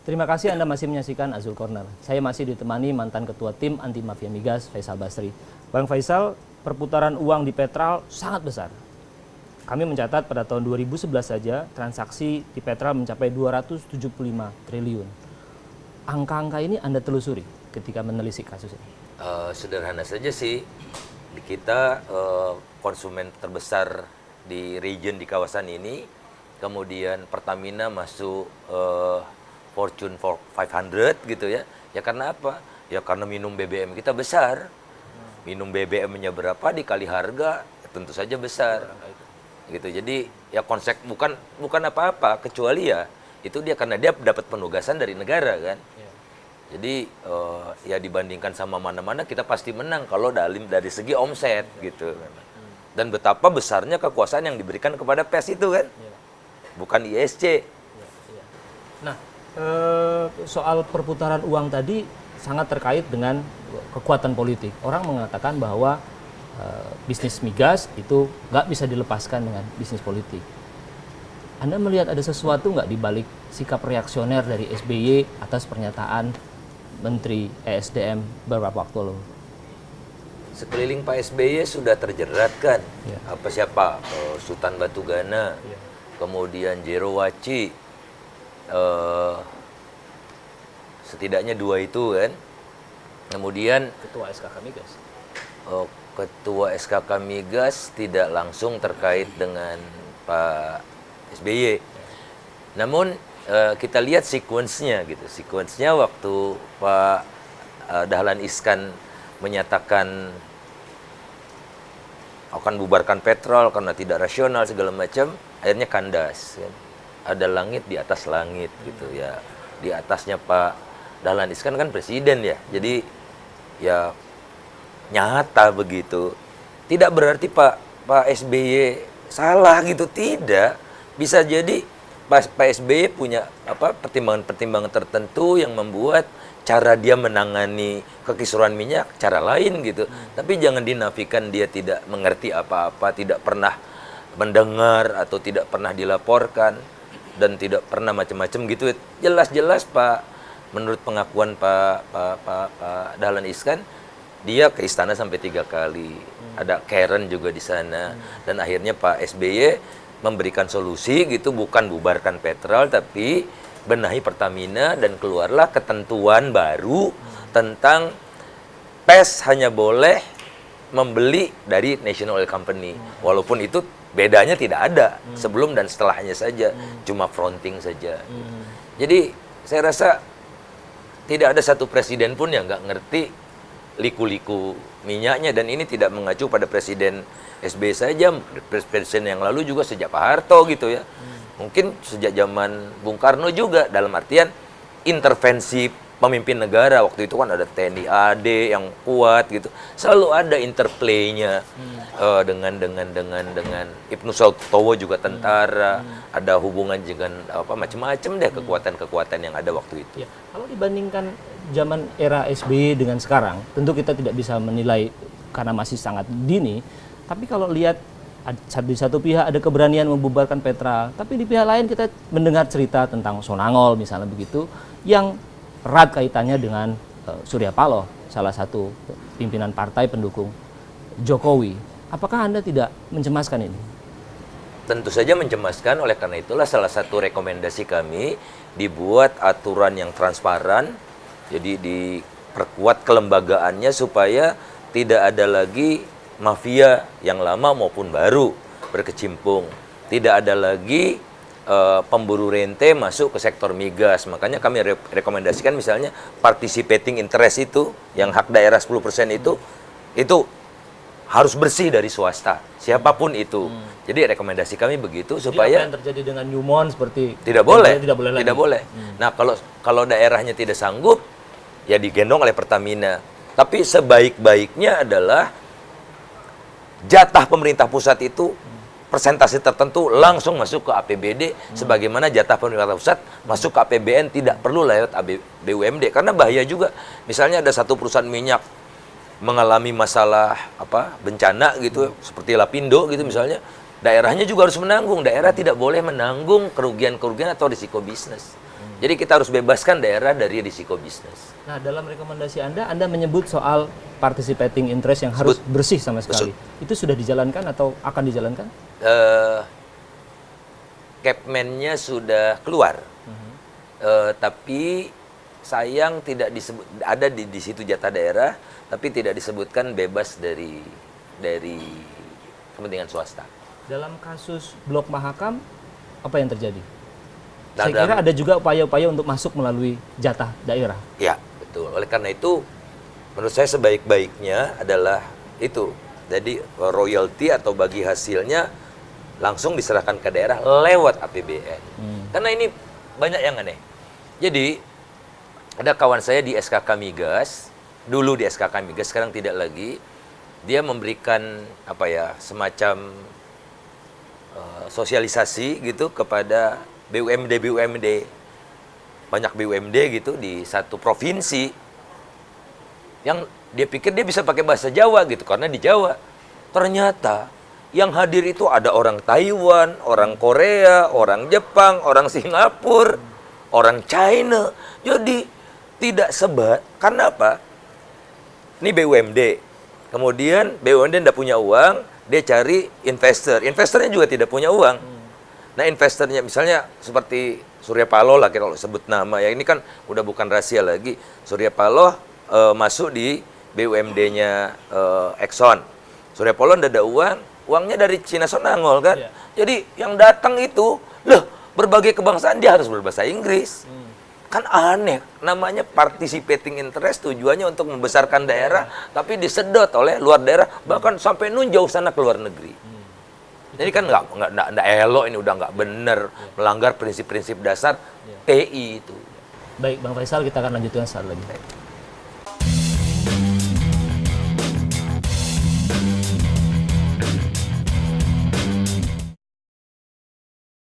Terima kasih Anda masih menyaksikan Azul Corner. Saya masih ditemani mantan Ketua Tim Anti Mafia Migas, Faisal Basri. Bang Faisal, perputaran uang di Petral sangat besar. Kami mencatat pada tahun 2011 saja transaksi di Petral mencapai 275 triliun. Angka-angka ini Anda telusuri ketika menelisik kasus ini? Sederhana saja sih. Di kita konsumen terbesar di region di kawasan ini, kemudian Pertamina masuk Fortune 500 gitu ya. Ya karena apa? Ya karena minum BBM kita besar. Minum BBM-nya berapa dikali harga, tentu saja besar. Gitu. Jadi ya konsep bukan apa-apa kecuali ya itu dia karena dia dapat penugasan dari negara kan. Jadi ya dibandingkan sama mana-mana kita pasti menang kalau dari segi omset gitu. Dan betapa besarnya kekuasaan yang diberikan kepada PES itu kan. Bukan ISC. Nah, soal perputaran uang tadi sangat terkait dengan kekuatan politik. Orang mengatakan bahwa bisnis migas itu nggak bisa dilepaskan dengan bisnis politik. Anda melihat ada sesuatu nggak di balik sikap reaksioner dari SBY atas pernyataan Menteri ESDM beberapa waktu lalu? Sekeliling Pak SBY sudah terjerat kan. Siapa? Sultan Batugana, kemudian Jero Waci, setidaknya 2 itu kan. Kemudian Ketua SKK Migas. Ketua SKK Migas tidak langsung terkait dengan Pak SBY. Namun kita lihat sequence-nya gitu. Sequence-nya waktu Pak Dahlan Iskan menyatakan akan bubarkan Petrol karena tidak rasional segala macam, akhirnya kandas kan. Ada langit di atas langit gitu ya. Di atasnya Pak Dahlan Iskan kan presiden ya. Jadi ya nyata begitu. Tidak berarti Pak SBY salah gitu, tidak. Bisa jadi Pak SBY punya pertimbangan-pertimbangan tertentu yang membuat cara dia menangani kekisruhan minyak cara lain gitu. Tapi jangan dinafikan dia tidak mengerti apa-apa, tidak pernah mendengar atau tidak pernah dilaporkan dan tidak pernah macam-macam gitu. Jelas-jelas menurut pengakuan Pak Dahlan Iskan, dia ke istana sampai 3 kali. Ada Karen juga di sana. Dan akhirnya Pak SBY memberikan solusi gitu, bukan bubarkan Petrol, tapi benahi Pertamina dan keluarlah ketentuan baru tentang PES hanya boleh membeli dari National Oil Company. Walaupun itu bedanya tidak ada, sebelum dan setelahnya saja, cuma fronting saja. Jadi saya rasa tidak ada satu presiden pun yang nggak ngerti liku-liku minyaknya, dan ini tidak mengacu pada Presiden SBY saja, presiden yang lalu juga sejak Pak Harto gitu ya. Mungkin sejak zaman Bung Karno juga, dalam artian intervensi pemimpin negara. Waktu itu kan ada TNI AD yang kuat gitu. Selalu ada interplaynya dengan Ibnu Sutowo juga tentara. Ada hubungan dengan macam-macam deh kekuatan-kekuatan yang ada waktu itu. Ya, kalau dibandingkan zaman era SBY dengan sekarang, tentu kita tidak bisa menilai karena masih sangat dini. Tapi kalau lihat di satu pihak ada keberanian membubarkan Petra, tapi di pihak lain kita mendengar cerita tentang Sonangol misalnya begitu, yang erat kaitannya dengan Surya Paloh, salah satu pimpinan partai pendukung Jokowi. Apakah Anda tidak mencemaskan ini? Tentu saja mencemaskan, oleh karena itulah salah satu rekomendasi kami dibuat aturan yang transparan, jadi diperkuat kelembagaannya supaya tidak ada lagi mafia yang lama maupun baru berkecimpung. Tidak ada lagi pemburu rente masuk ke sektor migas. Makanya kami rekomendasikan misalnya participating interest itu, yang hak daerah 10% itu harus bersih dari swasta, siapapun itu. Jadi rekomendasi kami begitu. Jadi supaya apa yang terjadi dengan Newmont seperti tidak boleh lagi. Tidak boleh. Nah, kalau daerahnya tidak sanggup, ya digendong oleh Pertamina. Tapi sebaik-baiknya adalah jatah pemerintah pusat itu persentase tertentu langsung masuk ke APBD, sebagaimana jatah pemerintah pusat masuk ke APBN, tidak perlu lewat BUMD. Karena bahaya juga, misalnya ada satu perusahaan minyak mengalami masalah bencana gitu, seperti Lapindo gitu misalnya, daerahnya juga harus menanggung. Daerah tidak boleh menanggung kerugian-kerugian atau risiko bisnis. Jadi kita harus bebaskan daerah dari risiko bisnis. Nah, dalam rekomendasi Anda menyebut soal participating interest yang harus bersih sama sekali. Itu sudah dijalankan atau akan dijalankan? Capman-nya sudah keluar. Tapi sayang tidak disebut, ada di situ jatah daerah, tapi tidak disebutkan bebas dari kepentingan swasta. Dalam kasus Blok Mahakam, apa yang terjadi? Nah, Saya kira ada juga upaya-upaya untuk masuk melalui jatah daerah. Ya, betul. Oleh karena itu, menurut saya sebaik-baiknya adalah itu. Jadi royalti atau bagi hasilnya langsung diserahkan ke daerah lewat APBN. Karena ini banyak yang aneh. Jadi, ada kawan saya di SKK Migas, dulu di SKK Migas, sekarang tidak lagi. Dia memberikan semacam sosialisasi gitu kepada BUMD, banyak BUMD gitu di satu provinsi yang dia pikir dia bisa pakai bahasa Jawa gitu karena di Jawa. Ternyata yang hadir itu ada orang Taiwan, orang Korea, orang Jepang, orang Singapura, orang China. Jadi tidak sebat. Karena apa? Ini BUMD. Kemudian BUMD tidak punya uang, dia cari investor. Investornya juga tidak punya uang. Nah, investornya misalnya seperti Surya Paloh lah, kalau sebut nama ya, ini kan udah bukan rahasia lagi. Surya Paloh masuk di BUMD-nya Exxon. Surya Paloh tidak ada uang, uangnya dari Cina Sonangol kan. Yeah. Jadi yang datang itu, berbagai kebangsaan dia harus berbahasa Inggris. Kan aneh, namanya participating interest, tujuannya untuk membesarkan daerah, tapi disedot oleh luar daerah, bahkan sampai jauh sana ke luar negeri. Jadi kan nggak elok, ini udah nggak benar, melanggar prinsip-prinsip dasar TI itu. Baik, Bang Faisal, kita akan lanjutkan saat lagi.